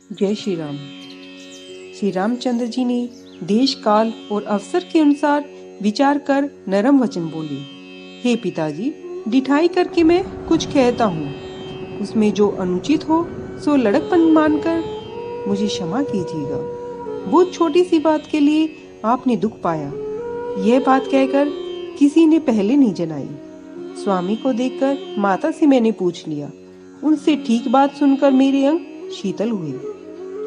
जय श्री राम। श्री रामचंद्र जी ने देश काल और अवसर के अनुसार विचार कर नरम वचन बोले। हे पिताजी, डिठाई करके मैं कुछ कहता हूँ, उसमें जो अनुचित हो सो लड़कपन मानकर मुझे क्षमा कीजिएगा। बहुत छोटी सी बात के लिए आपने दुख पाया, यह बात कहकर किसी ने पहले नहीं जनाई। स्वामी को देखकर माता से मैंने पूछ लिया, उनसे ठीक बात सुनकर मेरे अंग शीतल हुए।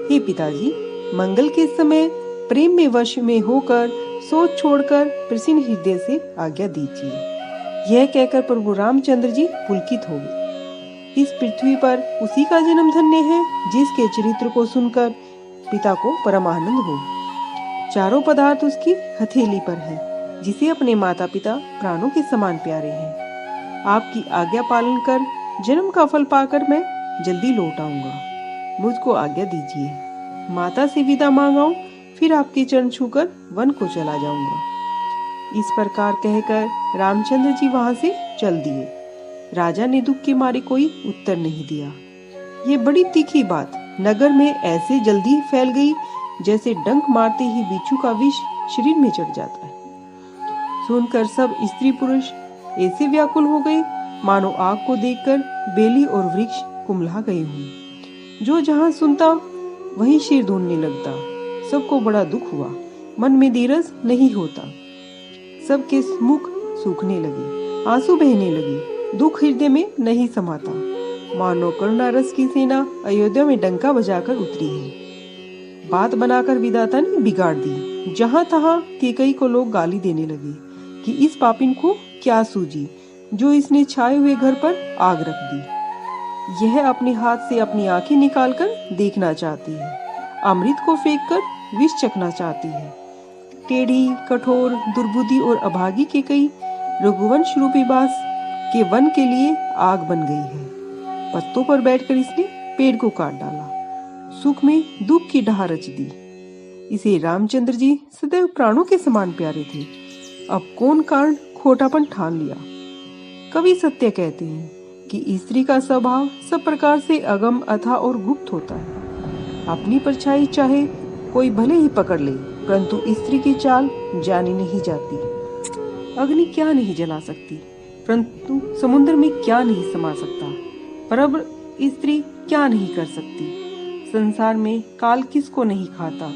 हे पिताजी, मंगल के समय प्रेम में वश में होकर सोच छोड़कर प्रसन्न हृदय से आज्ञा दीजिए। यह कहकर प्रभु रामचंद्र जी पुलकित हो गए। इस पृथ्वी पर उसी का जन्म धन्य है जिसके चरित्र को सुनकर पिता को परम आनंद हो। चारों पदार्थ उसकी हथेली पर है, जिसे अपने माता पिता प्राणों के समान प्यारे हैं। आपकी आज्ञा पालन कर जन्म का फल पाकर मैं जल्दी लौट आऊंगा। मुझको आज्ञा दीजिए। माता से विदा मांगाऊं, फिर आपके चरण छूकर वन को चला जाऊंगा। इस प्रकार कहकर रामचंद्र जी वहां से चल दिए। राजा ने दुख के मारे कोई उत्तर नहीं दिया। ये बड़ी तीखी बात नगर में ऐसे जल्दी फैल गई जैसे डंक मारते ही बिच्छू का विष शरीर में चढ़ जाता है। सुनकर सब स्त्री पुरुष ऐसे व्याकुल हो गए मानो आग को देखकर बेली और वृक्ष कुम्हला गए हों। जो जहां सुनता वहीं सिर ढूंढने लगता। सबको बड़ा दुख हुआ, मन में धीरज नहीं होता। सबके मुख सूखने लगे, आंसू बहने लगे, दुख हृदय में नहीं समाता। मानो करुणा रस की सेना अयोध्या में डंका बजाकर उतरी है। बात बनाकर विधाता ने बिगाड़ दी। जहां तहां कैकेयी को लोग गाली देने लगे कि इस पापिन को क्या सूझी जो इसने छाए हुए घर पर आग रख दी। यह अपने हाथ से अपनी आंखें निकालकर देखना चाहती है, अमृत को फेंककर विष चखना चाहती है। टेढ़ी, कठोर, दुर्बुद्धि और अभागी कैकेयी रघुवंश रूपी बास के वन के लिए आग बन गई है। पत्तों पर बैठकर इसने पेड़ को काट डाला, सुख में दुख की डहा रच दी। इसे रामचंद्र जी सदैव प्राणों के समान प्यारे थे। अब कौन कारण खोटापन ठान लिया। कवि सत्य कहते हैं कि स्त्री का स्वभाव सब प्रकार से अगम, अथाह और गुप्त होता है। अपनी परछाई चाहे कोई भले ही पकड़ ले, परंतु स्त्री की चाल जानी नहीं जाती। अग्नि क्या नहीं जला सकती, परंतु समुद्र में क्या नहीं समा सकता। पर स्त्री क्या नहीं कर सकती। संसार में काल किसको नहीं खाता।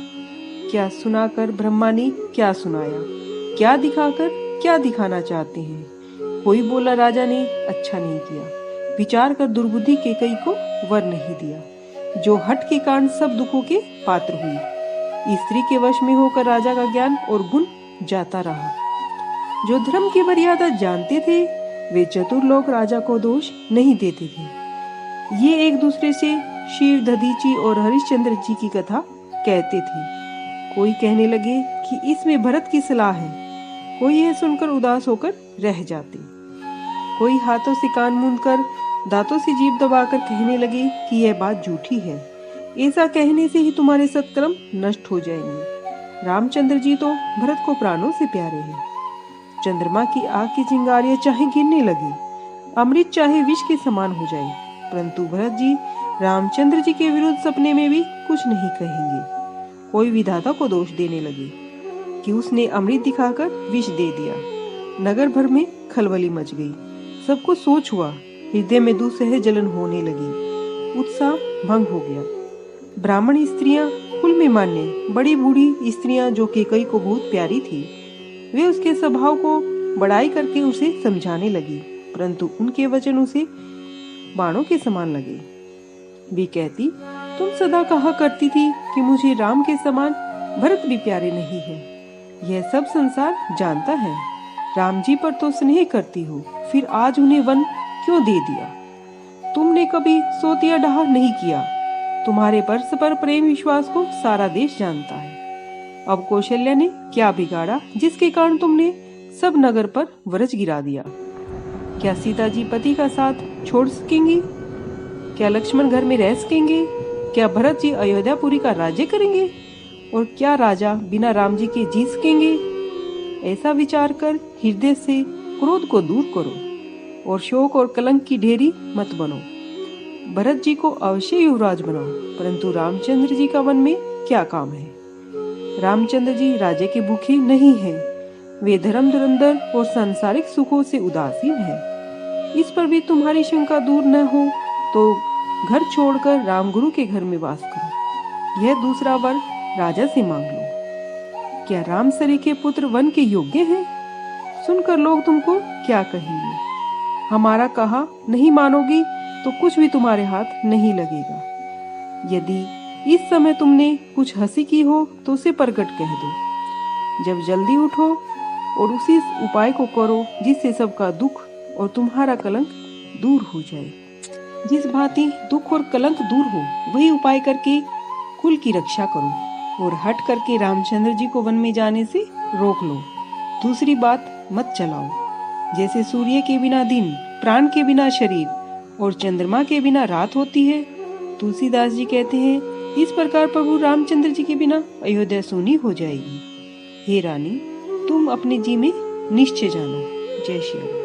क्या सुनाकर ब्रह्मा ने क्या सुनाया, क्या दिखाकर क्या दिखाना चाहते हैं। कोई बोला राजा ने अच्छा नहीं किया, विचार कर दुर्बुद्धि कैकेयी को वर नहीं दिया, जो हठ के कारण सब दुखों के पात्र हुई। स्त्री के वश में होकर राजा का ज्ञान और गुण जाता रहा। जो धर्म की मर्यादा जानते थे वे चतुर लोग राजा को दोष नहीं देते थे। ये एक दूसरे से शीर, दधीची और हरिश्चंद्र जी की कथा कहते थे। कोई कहने लगे कि इसमें भरत की सलाह है, कोई यह सुनकर उदास होकर रह जाते। कोई हाथों से कान मूंदकर दांतों से जीभ दबाकर कहने लगे कि यह बात झूठी है, ऐसा कहने से ही तुम्हारे सत्कर्म नष्ट हो जाएंगे। रामचंद्र जी तो भरत को प्राणों से प्यारे हैं। चंद्रमा की आग की चिंगारियां चाहे गिरने लगे, अमृत चाहे विष के समान हो जाए, परंतु भरत जी रामचंद्र जी के विरुद्ध सपने में भी कुछ नहीं कहेंगे। कोई विधाता को दोष देने लगे कि उसने अमृत दिखाकर विष दे दिया। नगर भर में खलबली मच गई। सबको सोच हुआ, हृदय में दुसह जलन होने लगी, उत्साह भंग हो गया। ब्राह्मण स्त्रियां, कुल में मान्य बड़ी बूढ़ी स्त्रियां जो कैकेयी को बहुत प्यारी थी, वे उसके स्वभाव को बड़ाई करके उसे समझाने लगी, परंतु उनके वचन उसे बाणों के समान लगे। वे कहती, तुम सदा कहा करती थी कि मुझे राम के समान भरत भी प्यारे नहीं है। यह सब संसार जानता है। राम जी पर तो स्नेह करती हो, फिर आज उन्हें वन क्यों दे दिया। तुमने कभी सोतिया डहा नहीं किया। तुम्हारे परस्पर प्रेम विश्वास को सारा देश जानता है। अब कौशल्या ने क्या बिगाड़ा जिसके कारण तुमने सब नगर पर वरज गिरा दिया। क्या सीता जी पति का साथ छोड़ सकेंगी? क्या लक्ष्मण घर में रह सकेंगे? क्या भरत जी अयोध्यापुरी का राज्य करेंगे? और क्या राजा बिना राम जी के जी सकेंगे? ऐसा विचार कर हृदय से क्रोध को दूर करो और शोक और कलंक की ढेरी मत बनो। भरत जी को अवश्य युवराज बनाओ, परंतु रामचंद्र जी का वन में क्या काम है? रामचंद्र जी राजे के भूखे नहीं हैं। वे धर्म धुरंधर और सांसारिक सुखों से उदासीन हैं। इस पर भी तुम्हारी शंका दूर न हो तो घर छोड़कर रामगुरु के घर में वास करो। यह दूसरा वर राजा से मांग लो। क्या रामसरी के पुत्र वन के योग्य हैं? सुनकर लोग तुमको क्या कहेंगे? हमारा कहा नहीं मानोगी तो कुछ भी तुम्हारे हाथ नहीं लगेगा। यदि इस समय तुमने कुछ हंसी की हो तो उसे प्रकट कह दो। जब जल्दी उठो और उसी उपाय को करो जिससे सबका दुख और तुम्हारा कलंक दूर हो जाए। जिस भांति दुख और कलंक दूर हो वही उपाय करके कुल की रक्षा करो और हट करके रामचंद्र जी को वन में जाने से रोक लो। दूसरी बात मत चलाओ। जैसे सूर्य के बिना दिन, प्राण के बिना शरीर और चंद्रमा के बिना रात होती है, तुलसीदास जी कहते हैं इस प्रकार प्रभु रामचंद्र जी के बिना अयोध्या सूनी हो जाएगी। हे रानी, तुम अपने जी में निश्चय जानो। जय श्री राम।